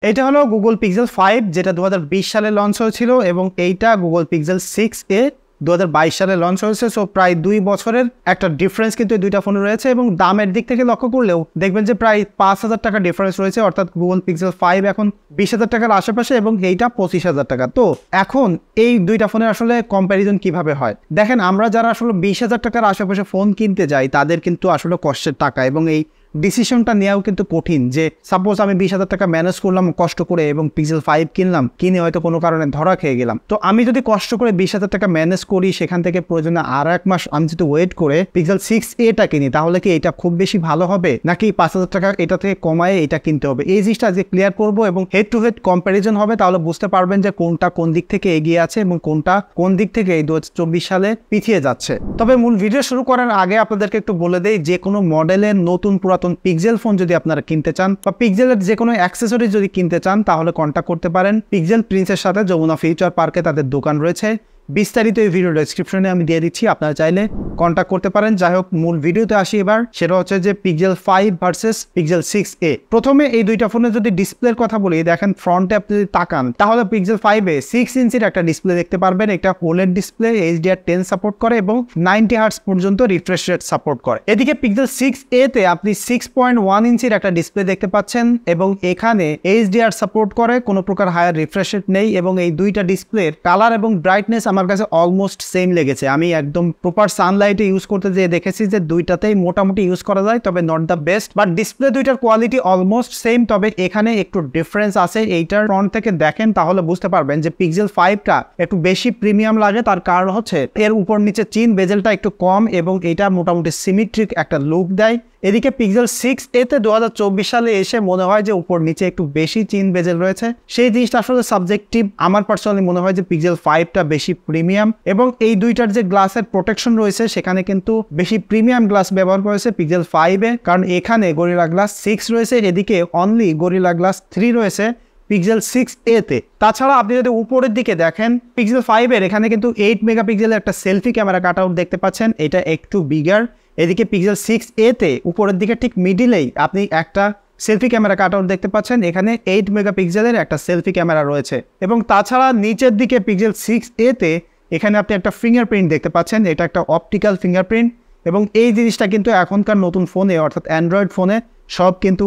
এটা হলো Google pixel 5 যেটা 2020 সালে লঞ্চ হয়েছিল এবং এইটা গুগল পিক্সেল 6a 2022 সালে লঞ্চ হয়েছে। সো প্রায় 2 বছরের একটা ডিফারেন্স কিন্তু এই দুইটা ফোনে রয়েছে এবং দামের দিক থেকে লক্ষ্য করলেও দেখবেন যে প্রায় 5,000 টাকা ডিফারেন্স রয়েছে, অর্থাৎ গুগল পিক্সেল 5 এখন 20,000 টাকার আশেপাশে এবং এইটা 25,000 টাকা। তো এখন এই দুইটা ফোনের আসলে কম্প্যারিজন কিভাবে হয় দেখেন, আমরা যারা আসলে 20,000 টাকার আশেপাশে ফোন কিনতে যাই তাদের কিন্তু আসলে কষ্টের টাকা এবং এই ডিসিশনটা নেওয়াও কিন্তু কঠিন। যে সাপোজ আমি 20,000 টাকা ম্যানেজ করলাম কষ্ট করে এবং পিক্সেল 5 কিনলাম, কিনে হয়তো কোনো কারণে ধরা খেয়ে গেলাম। তো আমি যদি কষ্ট করে 20,000 টাকা ম্যানেজ করি, সেখান থেকে প্রয়োজনে আর 1 মাস আমি যদি ওয়েট করে পিক্সেল 6a কিনি, তাহলে কি এটা খুব বেশি ভালো হবে নাকি 5,000 টাকা এটা থেকে কমায় এটা কিনতে হবে? এই জিনিসটা আজকে ক্লিয়ার করবো এবং হেড টু হেড কম্প্যারিজন হবে, তাহলে বুঝতে পারবেন যে কোনটা কোন দিক থেকে এগিয়ে আছে এবং কোনটা কোন দিক থেকে এই 2024 সালে পিছিয়ে যাচ্ছে। তবে মূল ভিডিও শুরু করার আগে আপনাদেরকে একটু বলে দেই, যে কোনো মডেলের নতুন পুরাতন পিক্সেল ফোন যদি আপনারা কিনতে চান বা পিক্সেলের যে কোনো অ্যাক্সেসরিজ যদি কিনতে চান, তাহলে কন্ট্যাক্ট করতে পারেন পিক্সেল প্রিন্সের সাথে। যমুনা ফিউচার পার্কে তাদের দোকান রয়েছে, বিস্তারিত এই ভিডিও ডেসক্রিপশনে আমি দিয়ে দিচ্ছি, আপনারা চাইলে কন্ট্যাক্ট করতে পারেন। যাই হোক, মূল ভিডিওতে আসি এবার। সেটা হচ্ছে যে পিক্সেল 5 ভার্সেস পিক্সেল 6a। প্রথমে এই দুইটা ফোনে যদি ডিসপ্লের কথা বলি, দেখেন ফ্রন্টে আপনি যদি তাকান তাহলে পিক্সেল 5-এ 6 ইঞ্চির একটা ডিসপ্লে দেখতে পারবেন। এটা OLED ডিসপ্লে, HDR10 সাপোর্ট করে এবং 90 হার্টজ পর্যন্ত রিফ্রেশ রেট সাপোর্ট করে। এদিকে পিক্সেল 6a-তে আপনি 6.1 ইঞ্চির একটা ডিসপ্লে দেখতে পাচ্ছেন এবং এখানে HDR সাপোর্ট করে, কোনো প্রকার হায়ার রিফ্রেশ রেট নেই এবং এই দুইটা ডিসপ্লের কালার এবং ব্রাইটনেস আমার কাছে অলমোস্ট সেম লেগেছে। আমি একদম প্রপার সানলাইটে ইউজ করতে যেয়ে দেখেছি যে দুইটাতেই মোটামুটি ইউজ করা যায়, তবে not the best. But display দুইটার কোয়ালিটি অলমোস্ট সেম, তবে এখানে একটু ডিফারেন্স আছে। এইটার ফ্রন্ট থেকে দেখেন তাহলে বুঝতে পারবেন যে পিক্সেল 5টা একটু বেশি প্রিমিয়াম লাগে। তার কারণ হচ্ছে এর উপর নিচে চিন বেজেলটা একটু কম এবং এটা মোটামুটি সিমেট্রিক একটা লুক দেয়। এদিকে পিক্সেল 6a-তে 2024 সালে এসে মনে হয় যে উপর নিচে একটু বেশি চিন বেজেল রয়েছে। সেই জিনিসটা আসলে সাবজেক্টিভ। আমার পার্সোনালি মনে হয় যে পিক্সেল 5টা বেশি প্রিমিয়াম এবং এই দুইটার যে গ্লাসের প্রোটেকশন রয়েছে সেখানে কিন্তু বেশি প্রিমিয়াম গ্লাস ব্যবহার করেছে পিক্সেল 5-এ, কারণ এখানে গরিলা গ্লাস 6 রয়েছে, এদিকে অনলি গরিলা গ্লাস 3 রয়েছে পিক্সেল 6a-তে। তাছাড়া আপনি যদি উপরের দিকে দেখেন পিক্সেল 5-এর এখানে কিন্তু 8 মেগাপিক্সেলের একটা সেলফি ক্যামেরা কাট আউট দেখতে পাচ্ছেন, এটা একটু বিগার। এদিকে পিক্সেল 6a-তে উপরের দিকে ঠিক মিডিলেই আপনি একটা সেলফি ক্যামেরা কাট আউট দেখতে পাচ্ছেন, এখানে 8 মেগাপিক্সেলের একটা সেলফি ক্যামেরা রয়েছে। এবং তাছাড়া নিচের দিকে পিক্সেল 6a-তে এখানে আপনি একটা ফিঙ্গারপ্রিন্ট দেখতে পাচ্ছেন, এটা একটা অপটিক্যাল ফিঙ্গারপ্রিন্ট এবং এই জিনিসটা কিন্তু এখনকার নতুন ফোনে অর্থাৎ অ্যান্ড্রয়েড ফোনে সব কিন্তু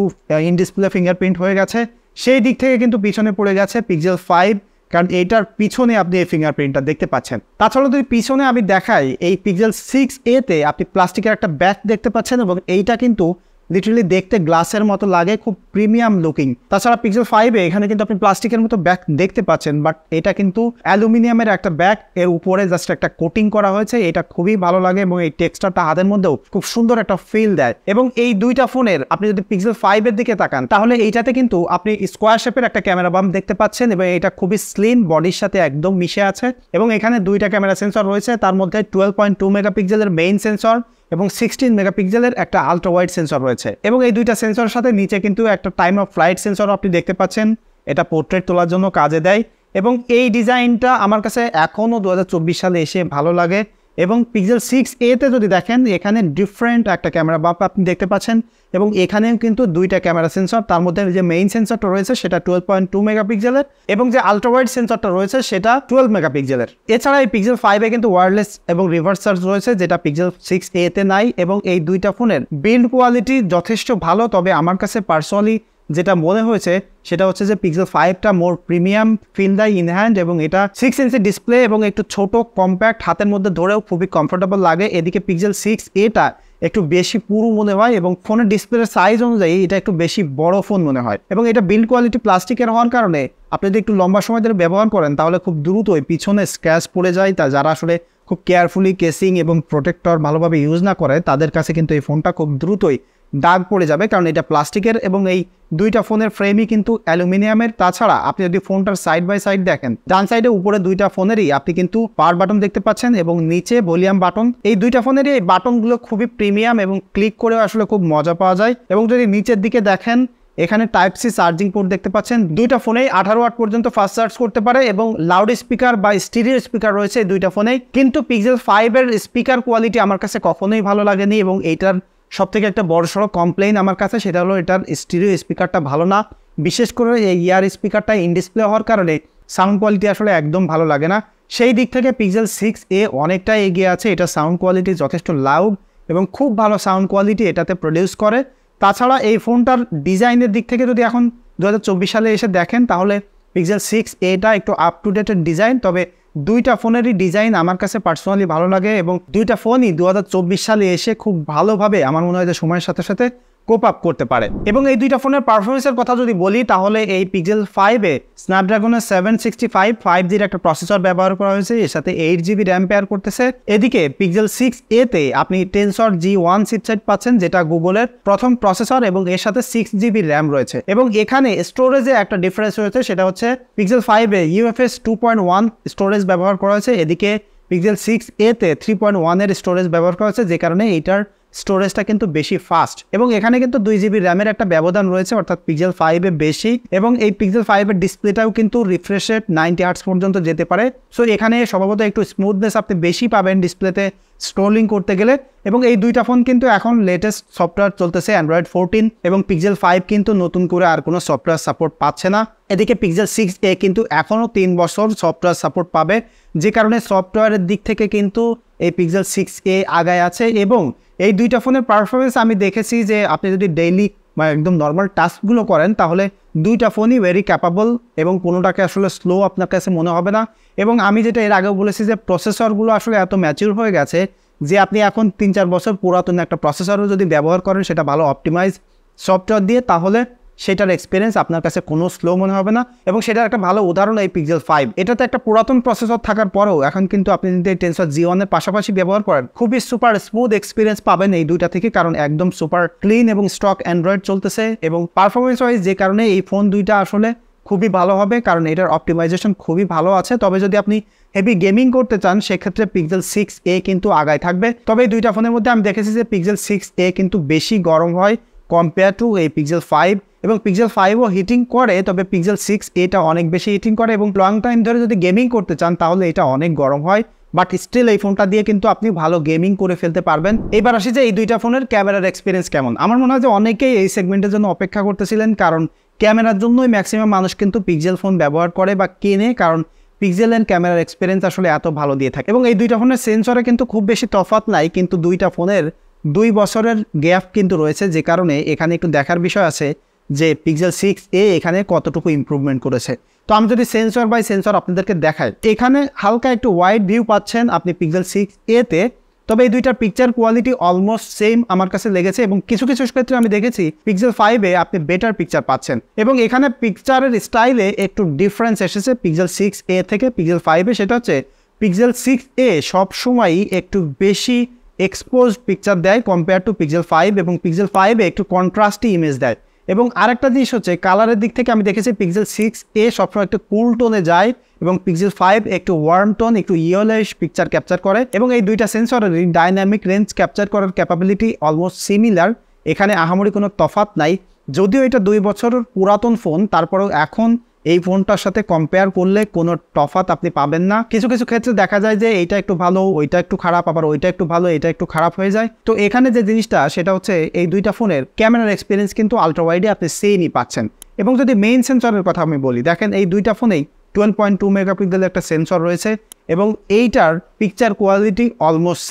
ইন ডিসপ্লে ফিঙ্গারপ্রিন্ট হয়ে গেছে। সেই দিক থেকে কিন্তু পিছনে পড়ে গেছে পিক্সেল 5, কারণ এইটার পিছনে আপনি এই ফিঙ্গারপ্রিন্টটা দেখতে পাচ্ছেন। তাছাড়া যদি পিছনে আমি দেখাই, এই পিক্সেল 6a-তে আপনি প্লাস্টিকের একটা ব্যাক দেখতে পাচ্ছেন এবং এইটা কিন্তু লিটারালি দেখতে গ্লাসের মতো লাগে, খুব প্রিমিয়াম লুকিং। তাছাড়া পিক্সেল 5-এ এখানে কিন্তু আপনি প্লাস্টিকের মতো ব্যাক দেখতে পাচ্ছেন, বাট এটা কিন্তু অ্যালুমিনিয়ামের একটা ব্যাক, এর উপরে জাস্ট একটা কোটিং করা হয়েছে। এটা খুবই ভালো লাগে এবং এই টেক্সচারটা হাতের মধ্যেও খুব সুন্দর একটা ফিল দেয়। এবং এই দুইটা ফোনের আপনি যদি পিক্সেল 5-এর দিকে তাকান তাহলে এইটাতে কিন্তু আপনি স্কোয়ার শেপের একটা ক্যামেরা বাম্প দেখতে পাচ্ছেন এবং এটা খুবই স্লিম, বডির সাথে একদম মিশে আছে এবং এখানে দুইটা ক্যামেরা সেন্সর রয়েছে, তার মধ্যে 12.2 মেগাপিক্সেলের মেইন সেন্সর এবং 16 মেগাপিক্সেলের একটা আলট্রা ওয়াইড সেন্সর রয়েছে। এবং এই দুইটা সেন্সরের সাথে নিচে কিন্তু একটা টাইম অফ ফ্লাইট সেন্সর আপনি দেখতে পাচ্ছেন, এটা পোর্ট্রেট তোলার জন্য কাজে দেয়। এবং এই ডিজাইনটা আমার কাছে এখনও 2024 সালে এসে ভালো লাগে। এবং পিক্সেল 6a-তে যদি দেখেন এখানে ডিফারেন্ট একটা ক্যামেরা বাম্প আপনি দেখতে পাচ্ছেন এবং এখানেও কিন্তু দুইটা ক্যামেরা সেন্সর, তার মধ্যে যে মেইন সেন্সরটা রয়েছে সেটা 12.2 মেগাপিক্সেলের এবং যে আলট্রা ওয়াইড সেন্সরটা রয়েছে সেটা 12 মেগাপিক্সেলের। এছাড়া এই পিক্সেল 5-এ কিন্তু ওয়্যারলেস এবং রিভার্স চার্জ রয়েছে, যেটা পিক্সেল 6a-তে নাই। এবং এই দুইটা ফোনের বিল্ড কোয়ালিটি যথেষ্ট ভালো, তবে আমার কাছে পার্সোনালি যেটা মনে হয়েছে সেটা হচ্ছে যে পিক্সেল 5টা মোর প্রিমিয়াম ফিল দেয় ইন হ্যান্ড এবং এটা 6 ইঞ্চি ডিসপ্লে এবং একটু ছোট কম্প্যাক্ট, হাতের মধ্যে ধরেও খুবই কমফোর্টেবল লাগে। এদিকে পিক্সেল 6a-টা একটু বেশি পুরু মনে হয় এবং ফোনের ডিসপ্লের সাইজ অনুযায়ী এটা একটু বেশি বড় ফোন মনে হয়। এবং এটা বিল্ড কোয়ালিটি প্লাস্টিকের হওয়ার কারণে আপনি যদি একটু লম্বা সময় ধরে ব্যবহার করেন তাহলে খুব দ্রুতই পিছনে স্ক্র্যাচ পড়ে যায়। তা যারা আসলে খুব কেয়ারফুলি কেসিং এবং প্রোটেক্টর ভালোভাবে ইউজ না করে তাদের কাছে কিন্তু এই ফোনটা খুব দ্রুতই দাগ পড়ে যাবে, কারণ এটা প্লাস্টিকের এবং এই দুইটা ফোনের ফ্রেমই কিন্তু অ্যালুমিনিয়ামের। তাছাড়া আপনি যদি ফোনটার সাইড বাই সাইড দেখেন, ডান সাইডে উপরে দুইটা ফোনেরই আপনি কিন্তু পাওয়ার বাটন দেখতে পাচ্ছেন এবং নিচে ভলিউম বাটন। এই দুইটা ফোনেরই এই বাটনগুলো খুবই প্রিমিয়াম এবং ক্লিক করে আসলে খুব মজা পাওয়া যায়। এবং যদি নিচের দিকে দেখেন এখানে টাইপ সি চার্জিং পোর্ট দেখতে পাচ্ছেন, দুইটা ফোনেই 18 ওয়াট পর্যন্ত ফাস্ট চার্জ করতে পারে এবং লাউড স্পিকার বা স্টিরিও স্পিকার রয়েছে এই দুইটা ফোনেই। কিন্তু পিক্সেল 5-এর স্পিকার কোয়ালিটি আমার কাছে কখনোই ভালো লাগেনি এবং এইটার সবথেকে একটা বড়সড় কমপ্লেইন আমার কাছে সেটা হলো এটার স্টিরিও স্পিকারটা ভালো না। বিশেষ করে এই ইয়ার স্পিকারটা ইন ডিসপ্লে হওয়ার কারণে সাউন্ড কোয়ালিটি আসলে একদম ভালো লাগে না। সেই দিক থেকে পিক্সেল 6a অনেকটা এগিয়ে আছে। এটা সাউন্ড কোয়ালিটি যথেষ্ট লাউড এবং খুব ভালো সাউন্ড কোয়ালিটি এটাতে প্রডিউস করে। তাছাড়া এই ফোনটার ডিজাইনের দিক থেকে যদি এখন 2024 সালে এসে দেখেন তাহলে পিক্সেল 6a একটু আপ টু ডেটেড ডিজাইন, তবে দুইটা ফোনেরই ডিজাইন আমার কাছে পার্সোনালি ভালো লাগে এবং দুইটা ফোনই 2024 সালে এসে খুব ভালোভাবে আমার মনে হয় যে সময়ের সাথে সাথে কোপ আপ করতে পারে। এবং এই দুইটা ফোনের পারফরমেন্সের কথা যদি বলি তাহলে এই পিক্সেল 5-এ স্ন্যাপড্রাগনের 765 5G'র একটা প্রসেসর ব্যবহার করা হয়েছে, এর সাথে 8GB র্যাম পেয়ার করতেছে। এদিকে পিক্সেল 6a-তে আপনি টেনসর G1 চিপসেট পাচ্ছেন, যেটা গুগলের প্রথম প্রসেসর এবং এর সাথে 6GB র্যাম রয়েছে। এবং এখানে স্টোরেজে একটা ডিফারেন্স রয়েছে, সেটা হচ্ছে পিক্সেল 5-এ UFS 2.1 স্টোরেজ ব্যবহার করা হয়েছে, এদিকে পিক্সেল 6a-তে 3.1-এর স্টোরেজ ব্যবহার করা হয়েছে, যে কারণে এইটার স্টোরেজটা কিন্তু বেশি ফাস্ট। এবং এখানে কিন্তু 2GB র্যামের একটা ব্যবধান রয়েছে, অর্থাৎ পিক্সেল 5-এ বেশি। এবং এই পিক্সেল 5-এর ডিসপ্লেটাও কিন্তু রিফ্রেশ রেট 90 হার্টজ পর্যন্ত যেতে পারে। সো এখানে স্বভাবত একটু স্মুথনেস আপনি বেশি পাবেন ডিসপ্লেতে স্ক্রোলিং করতে গেলে। এবং এই দুইটা ফোন কিন্তু এখন লেটেস্ট সফটওয়্যার চলতেছে অ্যান্ড্রয়েড 14, এবং পিক্সেল 5 কিন্তু নতুন করে আর কোনো সফটওয়্যার সাপোর্ট পাচ্ছে না। এদিকে পিক্সেল 6a কিন্তু এখনও 3 বছর সফটওয়্যার সাপোর্ট পাবে, যে কারণে সফটওয়্যারের দিক থেকে কিন্তু এই পিক্সেল 6a আগায় আছে। এবং এই দুইটা ফোনের পারফরমেন্স আমি দেখেছি যে আপনি যদি ডেইলি বা একদম নর্মাল টাস্কগুলো করেন তাহলে দুইটা ফোনই ভেরি ক্যাপাবল এবং কোনোটাকে আসলে স্লো আপনার কাছে মনে হবে না। এবং আমি যেটা এর আগেও বলেছি যে প্রসেসরগুলো আসলে এত ম্যাচিউর হয়ে গেছে যে আপনি এখন 3-4 বছর পুরাতন একটা প্রসেসরও যদি ব্যবহার করেন সেটা ভালো অপটিমাইজ সফটওয়্যার দিয়ে, তাহলে সেটার এক্সপিরিয়েন্স আপনার কাছে কোনো স্লো মনে হবে না। এবং সেটার একটা ভালো উদাহরণ এই পিক্সেল 5। এটাতে একটা পুরাতন প্রসেসর থাকার পরেও এখন কিন্তু আপনি যদি টেনসর G1-এর পাশাপাশি ব্যবহার করেন খুবই সুপার স্মুথ এক্সপিরিয়েন্স পাবেন এই দুইটা থেকে, কারণ একদম সুপার ক্লিন এবং স্টক অ্যান্ড্রয়েড চলতেছে। এবং পারফরমেন্স ওয়াইজ যে কারণে এই ফোন দুইটা আসলে খুবই ভালো হবে, কারণ এটার অপটিমাইজেশন খুবই ভালো আছে। তবে যদি আপনি হেভি গেমিং করতে চান সেক্ষেত্রে পিক্সেল 6a কিন্তু আগায় থাকবে। তবে এই দুইটা ফোনের মধ্যে আমি দেখেছি যে পিক্সেল 6a কিন্তু বেশি গরম হয় কম্পেয়ার টু এই পিক্সেল 5, এবং পিক্সেল 5ও হিটিং করে, তবে পিক্সেল 6a অনেক বেশি হিটিং করে। এবং লং টাইম ধরে যদি গেমিং করতে চান তাহলে এটা অনেক গরম হয়, বাট স্টিল এই ফোনটা দিয়ে কিন্তু আপনি ভালো গেমিং করে ফেলতে পারবেন। এবার আসি যে এই দুইটা ফোনের ক্যামেরার এক্সপিরিয়েন্স কেমন। আমার মনে হয় যে অনেকেই এই সেগমেন্টের জন্য অপেক্ষা করতেছিলেন, কারণ ক্যামেরার জন্যই ম্যাক্সিমাম মানুষ কিন্তু পিক্সেল ফোন ব্যবহার করে বা কেনে, কারণ পিক্সেলের ক্যামেরার এক্সপিরিয়েন্স আসলে এত ভালো দিয়ে থাকে। এবং এই দুইটা ফোনের সেন্সরে কিন্তু খুব বেশি তফাৎ নাই, কিন্তু দুইটা ফোনের 2 বছরের গ্যাপ কিন্তু রয়েছে, যে কারণে এখানে একটু দেখার বিষয় আছে যে পিক্সেল 6a এখানে কতটুকু ইমপ্রুভমেন্ট করেছে। তো আমি যদি সেন্সর বাই সেন্সর আপনাদেরকে দেখাই, এখানে হালকা একটু ওয়াইড ভিউ পাচ্ছেন আপনি পিক্সেল 6a-তে, তবে এই দুইটার পিকচার কোয়ালিটি অলমোস্ট সেম আমার কাছে লেগেছে। এবং কিছু কিছু ক্ষেত্রে আমি দেখেছি পিক্সেল 5-এ আপনি বেটার পিকচার পাচ্ছেন। এবং এখানে পিকচারের স্টাইলে একটু ডিফারেন্স এসেছে পিক্সেল 6a থেকে পিক্সেল 5-এ, সেটা হচ্ছে পিক্সেল 6a সবসময়ই একটু বেশি এক্সপোজ পিকচার দেয় কম্পেয়ার টু পিক্সেল 5, এবং পিক্সেল 5-এ একটু কন্ট্রাস্টি ইমেজ দেয়। এবং আরেকটা জিনিস হচ্ছে কালারের দিক থেকে আমি দেখেছি পিক্সেল 6a সবসময় একটু কুল টোনে যায় এবং পিক্সেল 5 একটু ওয়ার্ম টোন, একটু ইয়েলোইশ পিকচার ক্যাপচার করে। এবং এই দুইটা সেন্সরেরই ডাইনামিক রেঞ্জ ক্যাপচার করার ক্যাপাবিলিটি অলমোস্ট সিমিলার, এখানে আহামরি কোনো তফাৎ নাই। যদিও এটা 2 বছরের পুরাতন ফোন, তারপরেও এখন এই ফোনটার সাথে কম্পেয়ার করলে কোনো তফাৎ আপনি পাবেন না। কিছু কিছু ক্ষেত্রে দেখা যায় যে এইটা একটু ভালো, ওইটা একটু খারাপ, আবার ওইটা একটু ভালো, এটা একটু খারাপ হয়ে যায়। তো এখানে যে জিনিসটা সেটা হচ্ছে এই দুইটা ফোনের ক্যামেরার এক্সপিরিয়েন্স কিন্তু আলট্রা ওয়াইডে আপনি সেমই পাচ্ছেন। এবং যদি মেইন সেন্সরের কথা আমি বলি, দেখেন এই দুইটা ফোনেই 12.2 মেগাপিক্সেলের একটা সেন্সর রয়েছে, এবং এইটার পিকচার কোয়ালিটি অলমোস্ট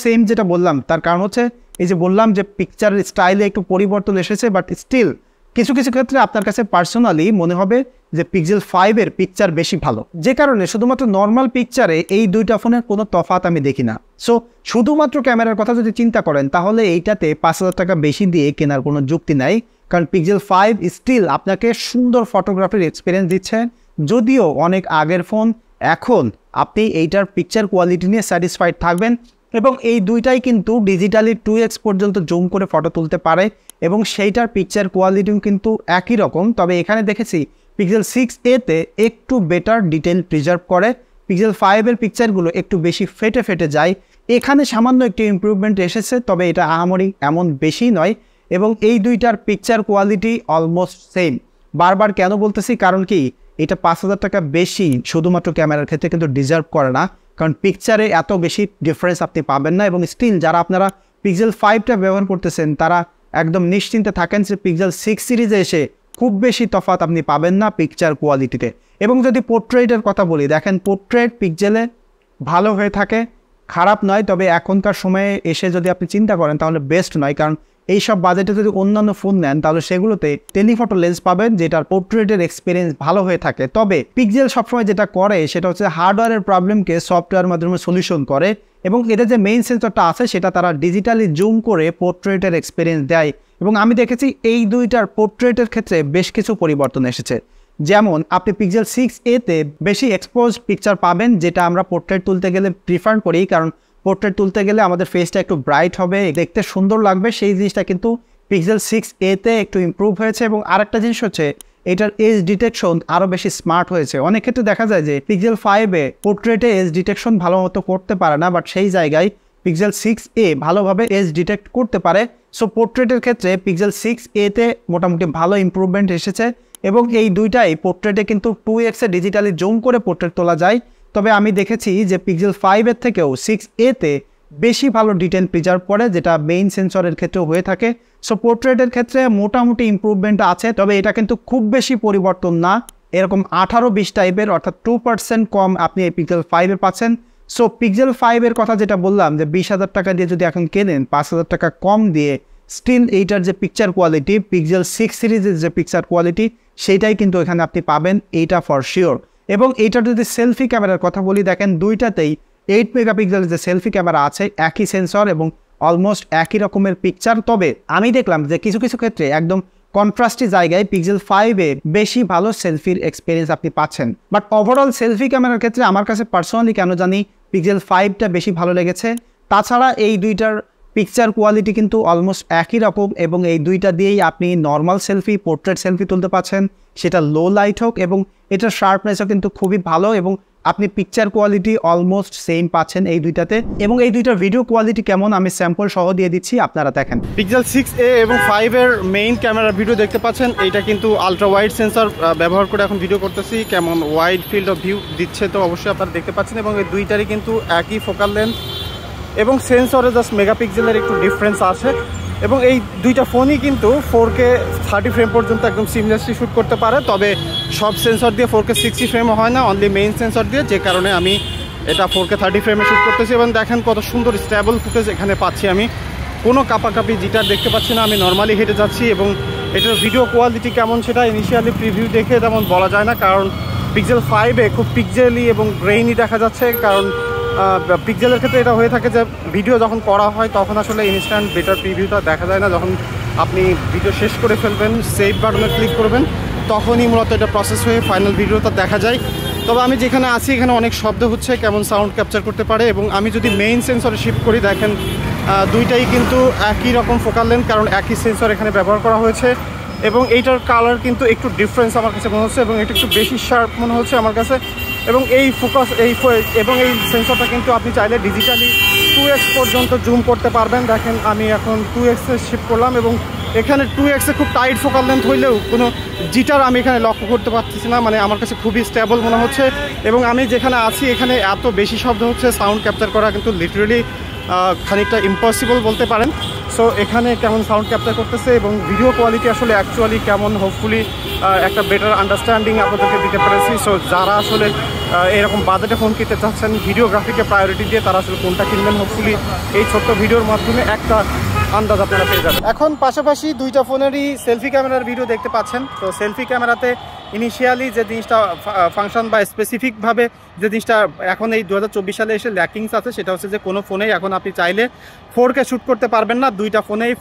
সেম। যেটা বললাম তার কারণ হচ্ছে এই যে বললাম যে পিকচারের স্টাইলে একটু পরিবর্তন এসেছে, বাট স্টিল কিছু কিছু ক্ষেত্রে আপনার কাছে পার্সোনালি মনে হবে যে পিক্সেল 5-এর পিকচার বেশি ভালো, যে কারণে শুধুমাত্র নর্মাল পিকচারে এই দুইটা ফোনের কোনো তফাৎ আমি দেখি না। সো শুধুমাত্র ক্যামেরার কথা যদি চিন্তা করেন তাহলে এইটাতে 5,000 টাকা বেশি দিয়ে কেনার কোনো যুক্তি নাই, কারণ পিক্সেল 5 স্টিল আপনাকে সুন্দর ফটোগ্রাফির এক্সপিরিয়েন্স দিচ্ছে। যদিও অনেক আগের ফোন, এখন আপনি এইটার পিকচার কোয়ালিটি নিয়ে স্যাটিসফাইড থাকবেন। এবং এই দুইটাই কিন্তু ডিজিটালি 2x পর্যন্ত জুম করে ফটো তুলতে পারে, এবং সেইটার পিকচার কোয়ালিটিও কিন্তু একই রকম। তবে এখানে দেখেছি পিক্সেল 6a-তে একটু বেটার ডিটেল প্রিজার্ভ করে, পিক্সেল 5-এর পিকচারগুলো একটু বেশি ফেটে যায়। এখানে সামান্য একটু ইমপ্রুভমেন্ট এসেছে, তবে এটা আহামরি এমন বেশি নয়। এবং এই দুইটার পিকচার কোয়ালিটি অলমোস্ট সেম। বারবার কেন বলতেছি, কারণ কি এটা 5,000 টাকা বেশি শুধুমাত্র ক্যামেরার ক্ষেত্রে কিন্তু ডিজার্ভ করে না, কারণ পিকচারে এত বেশি ডিফারেন্স আপনি পাবেন না। এবং স্টিল যারা আপনারা পিক্সেল 5টা ব্যবহার করতেছেন তারা একদম নিশ্চিন্তে থাকেন যে পিক্সেল 6 সিরিজে এসে খুব বেশি তফাৎ আপনি পাবেন না পিকচার কোয়ালিটিতে। এবং যদি পোর্ট্রেটের কথা বলি, দেখেন পোর্ট্রেট পিক্সেলে ভালো হয়ে থাকে, খারাপ নয়, তবে এখনকার সময়ে এসে যদি আপনি চিন্তা করেন তাহলে বেস্ট নয়, কারণ এইসব বাজেটে যদি অন্যান্য ফোন নেন তাহলে সেগুলোতে টেলিফটো লেন্স পাবেন যেটার পোর্ট্রেটের এক্সপিরিয়েন্স ভালো হয়ে থাকে। তবে পিক্সেল সবসময় যেটা করে সেটা হচ্ছে হার্ডওয়্যারের প্রবলেমকে সফটওয়্যার মাধ্যমে সলিউশন করে, এবং এদের যে মেইন সেন্সরটা আছে সেটা তারা ডিজিটালি জুম করে পোর্ট্রেটের এক্সপিরিয়েন্স দেয়। এবং আমি দেখেছি এই দুইটার পোর্ট্রেটের ক্ষেত্রে বেশ কিছু পরিবর্তন এসেছে। যেমন আপনি পিক্সেল 6a-তে বেশি এক্সপোজ পিকচার পাবেন, যেটা আমরা পোর্ট্রেট তুলতে গেলে প্রিফার করি, কারণ পোর্ট্রেট তুলতে গেলে আমাদের ফেসটা একটু ব্রাইট হবে, দেখতে সুন্দর লাগবে। সেই জিনিসটা কিন্তু পিক্সেল 6a-তে একটু ইমপ্রুভ হয়েছে। এবং আরেকটা জিনিস হচ্ছে এটার এজ ডিটেকশন আরও বেশি স্মার্ট হয়েছে। অনেক ক্ষেত্রে দেখা যায় যে পিক্সেল 5-এ পোর্ট্রেটে এজ ডিটেকশন ভালো মতো করতে পারে না, বাট সেই জায়গায় পিক্সেল 6a ভালোভাবে এজ ডিটেক্ট করতে পারে। সো পোর্ট্রেটের ক্ষেত্রে পিক্সেল 6a-তে মোটামুটি ভালো ইমপ্রুভমেন্ট এসেছে। এবং এই দুইটাই পোর্ট্রেটে কিন্তু 2x-এ ডিজিটালি জুম করে পোর্ট্রেট তোলা যায়। তবে আমি দেখেছি যে পিক্সেল 5-এর থেকেও 6a-তে বেশি ভালো ডিটেল প্রিজার্ভ করে, যেটা মেইন সেন্সরের ক্ষেত্রেও হয়ে থাকে। সো পোর্ট্রেটের ক্ষেত্রে মোটামুটি ইমপ্রুভমেন্ট আছে, তবে এটা কিন্তু খুব বেশি পরিবর্তন না, এরকম 18-20 টাইপের, অর্থাৎ 2% কম আপনি এই পিক্সেল 5-এ পাচ্ছেন। সো পিক্সেল 5-এর কথা যেটা বললাম যে 20,000 টাকা দিয়ে যদি এখন কেনেন 5,000 টাকা কম দিয়ে, স্টিল এইটার যে পিকচার কোয়ালিটি পিক্সেল 6 সিরিজের যে পিকচার কোয়ালিটি সেইটাই কিন্তু এখানে আপনি পাবেন, এইটা ফর শিওর। এবং এইটার যদি সেলফি ক্যামেরার কথা বলি, দেখেন দুইটাতেই 8 মেগাপিক্সেলের যে সেলফি ক্যামেরা আছে, একই সেন্সর এবং অলমোস্ট একই রকমের পিকচার। তবে আমি দেখলাম যে কিছু কিছু ক্ষেত্রে একদম কন্ট্রাস্টি জায়গায় পিক্সেল 5-এ বেশি ভালো সেলফির এক্সপিরিয়েন্স আপনি পাচ্ছেন। বাট ওভারঅল সেলফি ক্যামেরার ক্ষেত্রে আমার কাছে পার্সোনালি কেন জানি পিক্সেল 5টা বেশি ভালো লেগেছে। তাছাড়া এই দুইটার পিকচার কোয়ালিটি কিন্তু অলমোস্ট একই রকম, এবং এই দুইটা দিয়েই আপনি নর্মাল সেলফি, পোর্ট্রেট সেলফি তুলতে পারছেন, সেটা লো লাইট হোক, এবং এটার শার্পনেসও কিন্তু খুবই ভালো, এবং আপনি পিকচার কোয়ালিটি অলমোস্ট সেম পাচ্ছেন এই দুইটাতে। এবং এই দুইটার ভিডিও কোয়ালিটি কেমন আমি স্যাম্পল সহ দিয়ে দিচ্ছি, আপনারা দেখেন। পিক্সেল 6a এবং 5-এর মেইন ক্যামেরার ভিডিও দেখতে পাচ্ছেন। এইটা কিন্তু আলট্রা ওয়াইড সেন্সর ব্যবহার করে এখন ভিডিও করতেছি, কেমন ওয়াইড ফিল্ড অফ ভিউ দিচ্ছে তো অবশ্যই আপনারা দেখতে পাচ্ছেন। এবং এই দুইটারই কিন্তু একই ফোকাল লেন্থ এবং সেন্সরে জাস্ট মেগাপিক্সেলের একটু ডিফারেন্স আছে। এবং এই দুইটা ফোনই কিন্তু 4K 30 ফ্রেম পর্যন্ত একদম সিমলেসলি শ্যুট করতে পারে। তবে সব সেন্সর দিয়ে 4K 60 ফ্রেমও হয় না, অনলি মেইন সেন্সর দিয়ে, যে কারণে আমি এটা 4K 30 ফ্রেমে শ্যুট করতেছি। এবং দেখেন কত সুন্দর স্টেবল ফুটেজ এখানে পাচ্ছি, আমি কোনো কাপাকাপি জিটার দেখতে পাচ্ছি না, আমি নর্মালি হেঁটে যাচ্ছি। এবং এটার ভিডিও কোয়ালিটি কেমন সেটা ইনিশিয়ালি প্রিভিউ দেখে তেমন বলা যায় না, কারণ পিক্সেল 5-এ খুব পিক্সেলি এবং গ্রেইনি দেখা যাচ্ছে। কারণ পিক্সেলের ক্ষেত্রে এটা হয়ে থাকে যে ভিডিও যখন করা হয় তখন আসলে ইনস্ট্যান্ট বেটার প্রিভিউটা দেখা যায় না। যখন আপনি ভিডিও শেষ করে ফেলবেন, সেভ বাটনে ক্লিক করবেন, তখনই মূলত এটা প্রসেস হয়ে ফাইনাল ভিডিওটা দেখা যায়। তবে আমি যেখানে আছি এখানে অনেক শব্দ হচ্ছে, কেমন সাউন্ড ক্যাপচার করতে পারে। এবং আমি যদি মেইন সেন্সরে শিফট করি, দেখেন দুইটাই কিন্তু একই রকম ফোকাল লেন্থ, কারণ একই সেন্সর এখানে ব্যবহার করা হয়েছে। এবং এইটার কালার কিন্তু একটু ডিফারেন্স আমার কাছে মনে হচ্ছে, এবং এটা একটু বেশি শার্প মনে হচ্ছে আমার কাছে। এবং এই ফোকাস এই সেন্সরটা কিন্তু আপনি চাইলে ডিজিটালি 2x পর্যন্ত জুম করতে পারবেন। দেখেন আমি এখন 2x-এ শিফট করলাম, এবং এখানে 2x-এ খুব টাইট ফোকাল লেন্থ হইলেও কোনো জিটার আমি এখানে লক্ষ্য করতে পারতেছি না, মানে আমার কাছে খুবই স্টেবল মনে হচ্ছে। এবং আমি যেখানে আছি এখানে এত বেশি শব্দ হচ্ছে, সাউন্ড ক্যাপচার করা কিন্তু লিটারেলি খানিকটা ইম্পসিবল বলতে পারেন। সো এখানে কেমন সাউন্ড ক্যাপচার করতেছে এবং ভিডিও কোয়ালিটি আসলে অ্যাকচুয়ালি কেমন, হোপফুলি একটা বেটার আন্ডারস্ট্যান্ডিং আপনাদেরকে দিতে পেরেছি। সো যারা আসলে এরকম বাজেটে ফোন কিনতে চাচ্ছেন, ভিডিওগ্রাফিকে প্রায়োরিটি দিয়ে, তারা আসলে কোনটা কিনবেন, হোপফুলি এই ছোট্ট ভিডিওর মাধ্যমে একটা আন্দাজ আপনারা পেয়ে যাবেন। এখন পাশাপাশি দুইটা ফোনেরই সেলফি ক্যামেরার ভিডিও দেখতে পাচ্ছেন। তো সেলফি ক্যামেরাতে ইনিশিয়ালি যে জিনিসটা ফাংশন বা স্পেসিফিকভাবে যে জিনিসটা এখন এই 2024 সালে এসে ল্যাকিংস আছে, সেটা হচ্ছে যে কোনো ফোনেই এখন আপনি চাইলে 4K শ্যুট করতে পারবেন না। দুইটা ফোনেই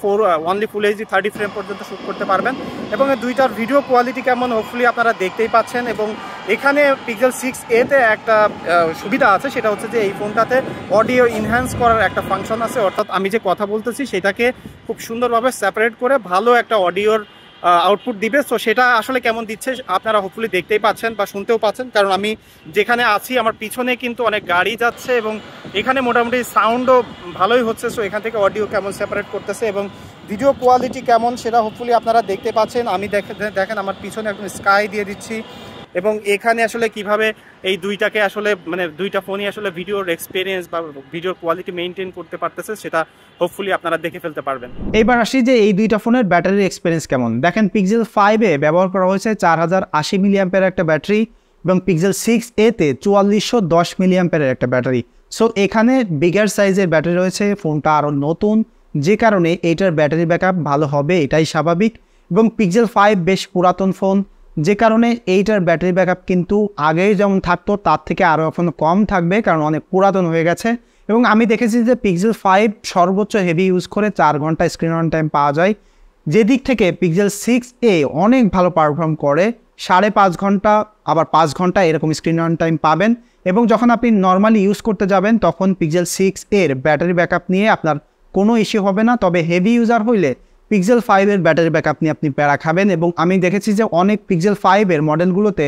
অনলি ফুল এইচডি 30 ফ্রেম পর্যন্ত শ্যুট করতে পারবেন। এবং এই দুইটার ভিডিও কোয়ালিটি কেমন হোপফুলি আপনারা দেখতেই পাচ্ছেন। এবং এখানে পিক্সেল 6a-তে একটা সুবিধা আছে, সেটা হচ্ছে যে এই ফোনটাতে অডিও ইনহ্যান্স করার একটা ফাংশন আছে, অর্থাৎ আমি যে কথা বলতেছি সেটাকে খুব সুন্দরভাবে সেপারেট করে ভালো একটা অডিওর আউটপুট দিবে। সো সেটা আসলে কেমন দিচ্ছে আপনারা হোপফুলি দেখতেই পাচ্ছেন বা শুনতেও পাচ্ছেন, কারণ আমি যেখানে আছি আমার পিছনে কিন্তু অনেক গাড়ি যাচ্ছে এবং এখানে মোটামুটি সাউন্ডও ভালোই হচ্ছে। সো এখান থেকে অডিও কেমন সেপারেট করতেছে এবং ভিডিও কোয়ালিটি কেমন সেটা হোপফুলি আপনারা দেখতে পাচ্ছেন। আমি দেখেন আমার পিছনে একদম স্কাই দিয়ে দিচ্ছি এবং এখানে আসলে কিভাবে এই দুইটাকে আসলে মানে দুইটা ফোনই আসলে ভিডিওর এক্সপিরিয়েন্স বা ভিডিওর কোয়ালিটি মেনটেন করতে পারতেছে সেটা হোপফুলি আপনারা দেখে ফেলতে পারবেন। এইবার আসি যে এই দুইটা ফোনের ব্যাটারির এক্সপিরিয়েন্স কেমন। দেখেন পিক্সেল 5-এ ব্যবহার করা হয়েছে 4080 মিলিঅ্যাম্পিয়ারের একটা ব্যাটারি এবং পিক্সেল 6a-তে 4410 মিলিঅ্যাম্পিয়ারের একটা ব্যাটারি। সো এখানে বিগার সাইজের ব্যাটারি রয়েছে, ফোনটা আরও নতুন, যে কারণে এইটার ব্যাটারি ব্যাকআপ ভালো হবে এটাই স্বাভাবিক। এবং পিক্সেল 5 বেশ পুরাতন ফোন, যে কারণে এইটার ব্যাটারি ব্যাকআপ কিন্তু আগেই যেমন থাকতো তার থেকে আরও এখন কম থাকবে, কারণ অনেক পুরাতন হয়ে গেছে। এবং আমি দেখেছি যে পিক্সেল 5 সর্বোচ্চ হেভি ইউজ করে 4 ঘন্টা স্ক্রিন অন টাইম পাওয়া যায়, যেদিক থেকে পিক্সেল 6a অনেক ভালো পারফর্ম করে, 5.5 ঘন্টা আবার 5 ঘন্টা এরকম স্ক্রিন অন টাইম পাবেন। এবং যখন আপনি নর্মালি ইউজ করতে যাবেন তখন পিক্সেল 6a ব্যাটারি ব্যাকআপ নিয়ে আপনার কোনো ইস্যু হবে না। তবে হেভি ইউজার হইলে পিক্সেল 5-এর ব্যাটারি ব্যাকআপ নিয়ে আপনি প্যারা খাবেন। এবং আমি দেখেছি যে অনেক পিক্সেল 5-এর মডেলগুলোতে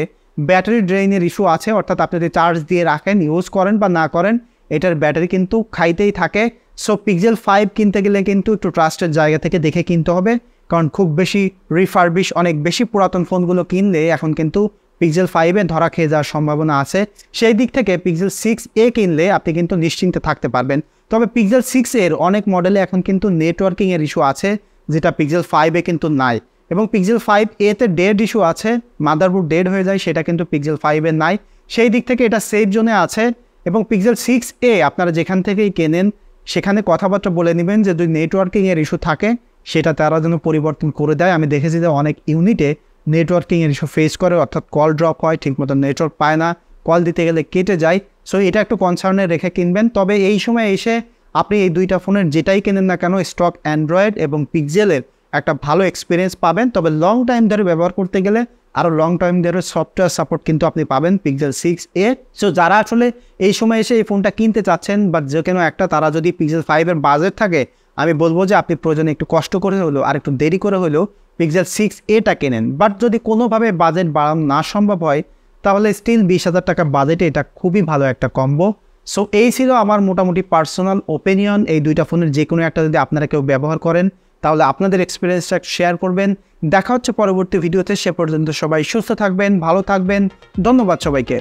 ব্যাটারি ড্রেইনের ইস্যু আছে, অর্থাৎ আপনি যদি চার্জ দিয়ে রাখেন, ইউজ করেন বা না করেন, এটার ব্যাটারি কিন্তু খাইতেই থাকে। সো পিক্সেল 5 কিনতে গেলে কিন্তু একটু ট্রাস্টের জায়গা থেকে দেখে কিনতে হবে, কারণ খুব বেশি রিফারবিশ অনেক বেশি পুরাতন ফোনগুলো কিনলে এখন কিন্তু পিক্সেল 5-এ ধরা খেয়ে যাওয়ার সম্ভাবনা আছে। সেই দিক থেকে পিক্সেল 6a কিনলে আপনি কিন্তু নিশ্চিন্তে থাকতে পারবেন। তবে পিক্সেল 6-এর অনেক মডেলে এখন কিন্তু নেটওয়ার্কিংয়ের ইস্যু আছে, যেটা পিক্সেল 5-এ কিন্তু নাই। এবং পিক্সেল 5a-তে ডেড ইস্যু আছে, মাদারবোর্ড ডেড হয়ে যায়, সেটা কিন্তু পিক্সেল 5-এ নাই। সেই দিক থেকে এটা সেফ জোনে আছে। এবং পিক্সেল 6a আপনারা যেখান থেকেই কেনেন সেখানে কথাবার্তা বলে নেবেন যে যদি নেটওয়ার্কিংয়ের ইস্যু থাকে সেটা তারা যেন পরিবর্তন করে দেয়। আমি দেখেছি যে অনেক ইউনিটে নেটওয়ার্কিংয়ের ইস্যু ফেস করে, অর্থাৎ কল ড্রপ হয়, ঠিকমতো নেটওয়ার্ক পায় না, কল দিতে গেলে কেটে যায়। সো এটা একটু কনসার্নে রেখে কিনবেন। তবে এই সময় এসে আপনি এই দুইটা ফোনের যেটাই কেনেন না কেন স্টক অ্যান্ড্রয়েড এবং পিক্সেলের একটা ভালো এক্সপিরিয়েন্স পাবেন। তবে লং টাইম ধরে ব্যবহার করতে গেলে আরও লং টাইম ধরে সফটওয়্যার সাপোর্ট কিন্তু আপনি পাবেন পিক্সেল 6a। সো যারা আসলে এই সময় এসে এই ফোনটা কিনতে চাচ্ছেন বা যে কোনো একটা, তারা যদি পিক্সেল 5-এর বাজেট থাকে, আমি বলবো যে আপনি প্রয়োজনে একটু কষ্ট করে হলেও আর একটু দেরি করে হলেও পিক্সেল 6a-টা কেনেন। বাট যদি কোনোভাবে বাজেট বাড়ানো না সম্ভব হয় তাহলে স্টিল 20,000 টাকা বাজেটে এটা খুবই ভালো একটা কম্বো। সো এই ছিল আমার মোটামুটি পার্সোনাল ওপিনিয়ন। এই দুইটা ফোনের যে কোনো একটা যদি আপনারা কেউ ব্যবহার করেন তাহলে আপনাদের এক্সপিরিয়েন্সটা শেয়ার করবেন। দেখা হচ্ছে পরবর্তী ভিডিওতে। সে পর্যন্ত সবাই সুস্থ থাকবেন, ভালো থাকবেন। ধন্যবাদ সবাইকে।